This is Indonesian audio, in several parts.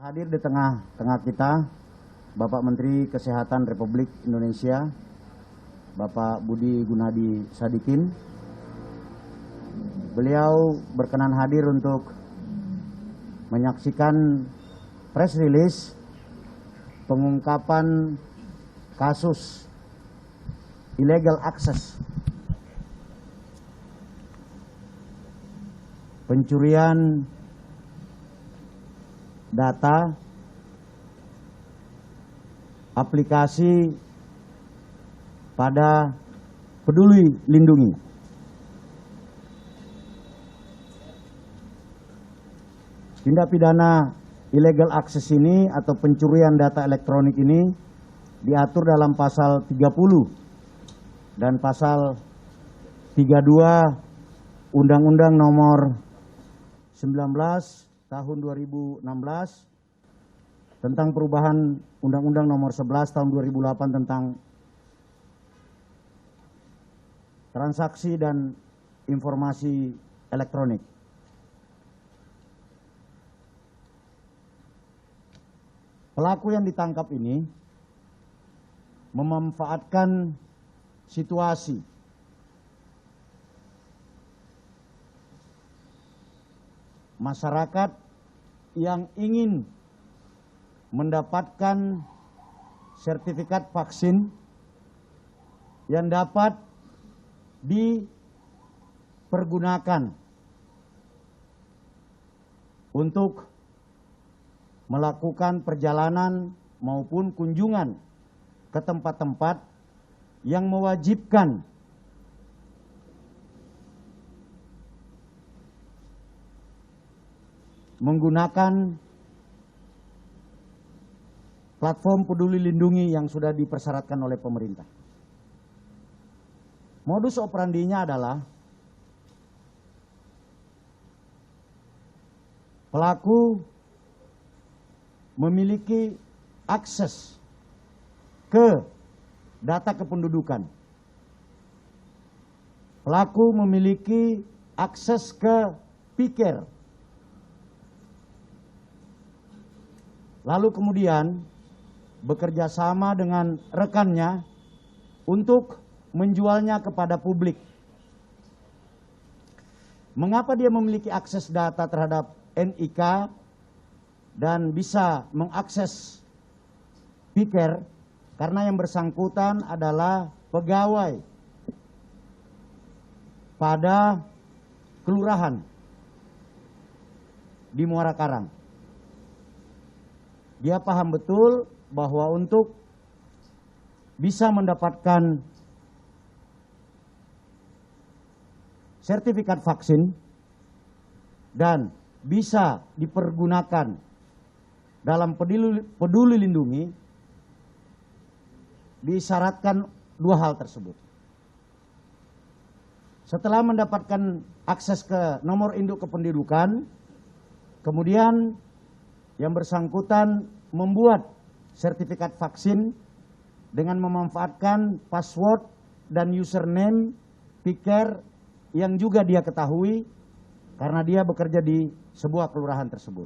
Hadir di tengah-tengah kita Bapak Menteri Kesehatan Republik Indonesia, Bapak Budi Gunadi Sadikin. Beliau berkenan hadir untuk menyaksikan press release pengungkapan kasus illegal access, pencurian data aplikasi pada Peduli Lindungi. Tindak pidana illegal access ini atau pencurian data elektronik ini diatur dalam pasal 30 dan pasal 32 Undang-Undang Nomor 19 Tahun 2016 tentang perubahan Undang-Undang Nomor 11 Tahun 2008 tentang transaksi dan informasi elektronik. Pelaku yang ditangkap ini memanfaatkan situasi masyarakat yang ingin mendapatkan sertifikat vaksin yang dapat dipergunakan untuk melakukan perjalanan maupun kunjungan ke tempat-tempat yang mewajibkan menggunakan platform Peduli Lindungi yang sudah dipersyaratkan oleh pemerintah. Modus operandinya adalah pelaku memiliki akses ke data kependudukan. Pelaku memiliki akses ke PIKer. Lalu kemudian bekerja sama dengan rekannya untuk menjualnya kepada publik. Mengapa dia memiliki akses data terhadap NIK dan bisa mengakses PIKer? Karena yang bersangkutan adalah pegawai pada kelurahan di Muara Karang. Dia paham betul bahwa untuk bisa mendapatkan sertifikat vaksin dan bisa dipergunakan dalam Peduli Lindungi, disyaratkan dua hal tersebut. Setelah mendapatkan akses ke nomor induk kependudukan, kemudian yang bersangkutan membuat sertifikat vaksin dengan memanfaatkan password dan username PIKer yang juga dia ketahui karena dia bekerja di sebuah kelurahan tersebut.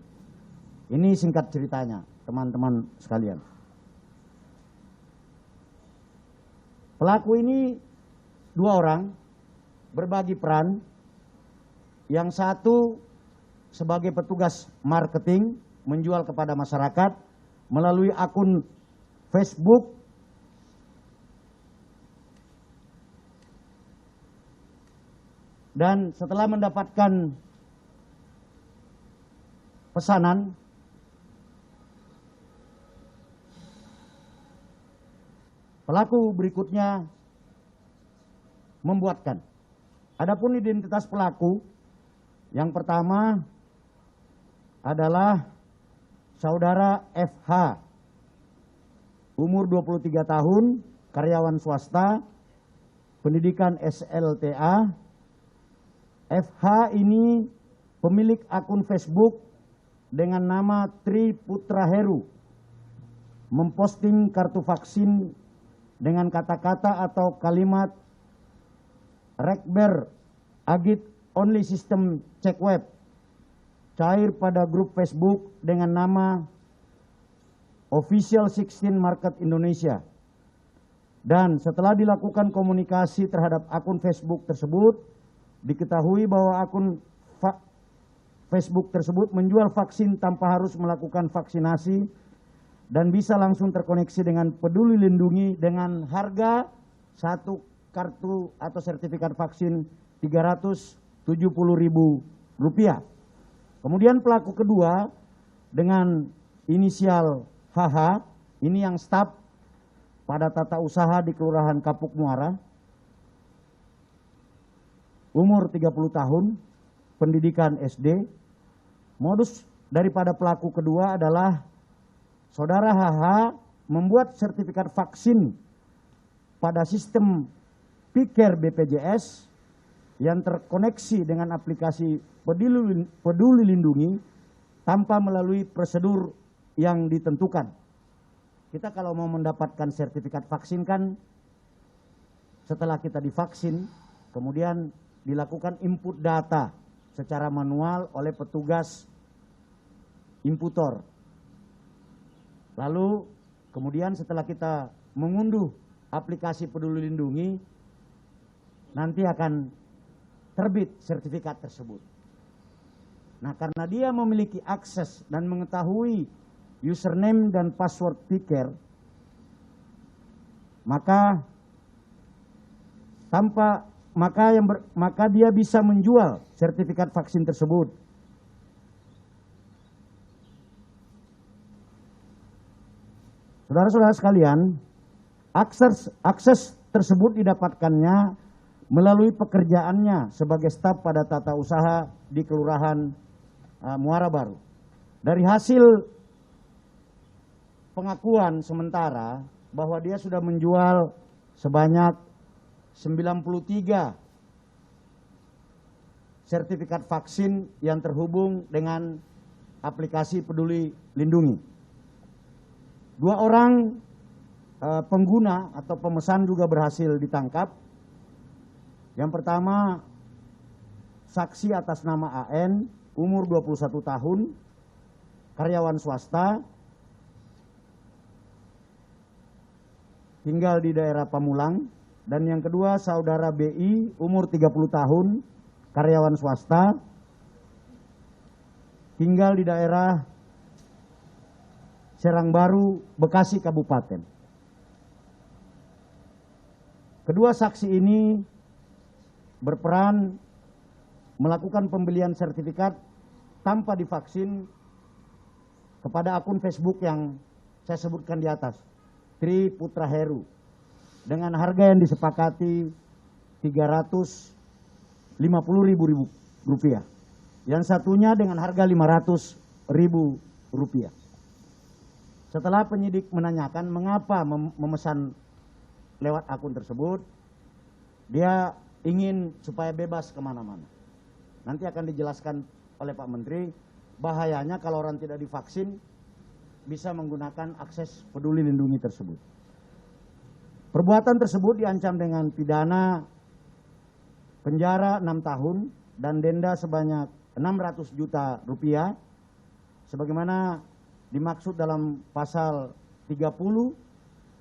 Ini singkat ceritanya, teman-teman sekalian. Pelaku ini dua orang berbagi peran. Yang satu sebagai petugas marketing menjual kepada masyarakat melalui akun Facebook dan setelah mendapatkan pesanan pelaku berikutnya membuatkan. Adapun identitas pelaku yang pertama adalah Saudara FH, umur 23 tahun, karyawan swasta, pendidikan SLTA. FH ini pemilik akun Facebook dengan nama Tri Putra Heru, memposting kartu vaksin dengan kata-kata atau kalimat Rekber Agit Only System Cek Web cair pada grup Facebook dengan nama Official 16 Market Indonesia. Dan setelah dilakukan komunikasi terhadap akun Facebook tersebut, diketahui bahwa akun Facebook tersebut menjual vaksin tanpa harus melakukan vaksinasi dan bisa langsung terkoneksi dengan Peduli Lindungi dengan harga satu kartu atau sertifikat vaksin Rp370.000. Kemudian pelaku kedua dengan inisial HH, ini yang staf pada tata usaha di Kelurahan Kapuk Muara, umur 30 tahun, pendidikan SD. Modus daripada pelaku kedua adalah saudara HH membuat sertifikat vaksin pada sistem Pikir BPJS yang terkoneksi dengan aplikasi Peduli Lindungi tanpa melalui prosedur yang ditentukan. Kita kalau mau mendapatkan sertifikat vaksin kan setelah kita divaksin, kemudian dilakukan input data secara manual oleh petugas imputor. Lalu kemudian setelah kita mengunduh aplikasi Peduli Lindungi, nanti akan terbit sertifikat tersebut. Nah, karena dia memiliki akses dan mengetahui username dan password Pikir, maka dia bisa menjual sertifikat vaksin tersebut. Saudara-saudara sekalian, akses tersebut didapatkannya melalui pekerjaannya sebagai staf pada tata usaha di Kelurahan Muara Baru. Dari hasil pengakuan sementara bahwa dia sudah menjual sebanyak 93 sertifikat vaksin yang terhubung dengan aplikasi Peduli Lindungi. 2 orang pengguna atau pemesan juga berhasil ditangkap. Yang pertama, saksi atas nama AN, umur 21 tahun, karyawan swasta, tinggal di daerah Pamulang. Dan yang kedua, saudara BI, umur 30 tahun, karyawan swasta, tinggal di daerah Serang Baru, Bekasi Kabupaten. Kedua saksi ini berperan melakukan pembelian sertifikat tanpa divaksin kepada akun Facebook yang saya sebutkan di atas, Tri Putra Heru, dengan harga yang disepakati Rp350.000. Yang satunya dengan harga Rp500.000. Setelah penyidik menanyakan mengapa memesan lewat akun tersebut, dia ingin supaya bebas kemana-mana. Nanti akan dijelaskan oleh Pak Menteri, bahayanya kalau orang tidak divaksin bisa menggunakan akses Peduli Lindungi tersebut. Perbuatan tersebut diancam dengan pidana penjara 6 tahun dan denda sebanyak Rp600 juta, sebagaimana dimaksud dalam pasal 30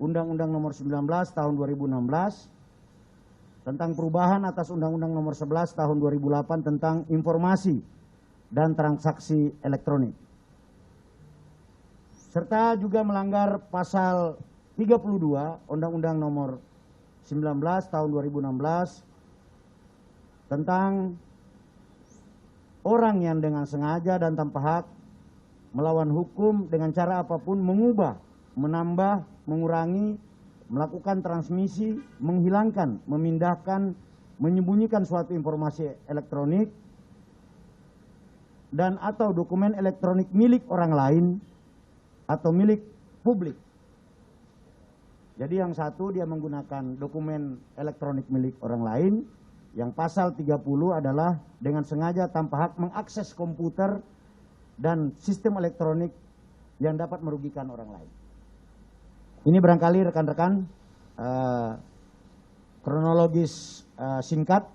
Undang-Undang Nomor 19 Tahun 2016 tentang perubahan atas Undang-Undang Nomor 11 Tahun 2008 tentang informasi dan transaksi elektronik. Serta juga melanggar pasal 32 Undang-Undang Nomor 19 Tahun 2016 tentang orang yang dengan sengaja dan tanpa hak melawan hukum dengan cara apapun mengubah, menambah, mengurangi, melakukan transmisi, menghilangkan, memindahkan, menyembunyikan suatu informasi elektronik dan atau dokumen elektronik milik orang lain atau milik publik. Jadi yang satu dia menggunakan dokumen elektronik milik orang lain, yang pasal 30 adalah dengan sengaja tanpa hak mengakses komputer dan sistem elektronik yang dapat merugikan orang lain. Ini barangkali rekan-rekan kronologis singkat.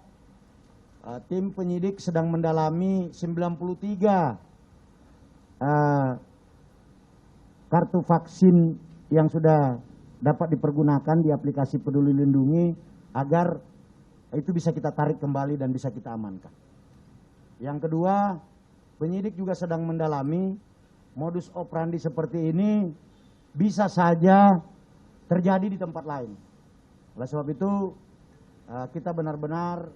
Tim penyidik sedang mendalami 93 kartu vaksin yang sudah dapat dipergunakan di aplikasi Peduli Lindungi agar itu bisa kita tarik kembali dan bisa kita amankan. Yang kedua, penyidik juga sedang mendalami modus operandi seperti ini bisa saja terjadi di tempat lain. Oleh sebab itu kita benar-benar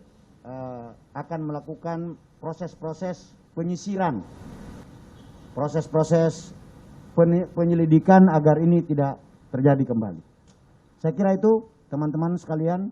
akan melakukan proses-proses penyisiran, proses-proses penyelidikan agar ini tidak terjadi kembali. Saya kira itu teman-teman sekalian.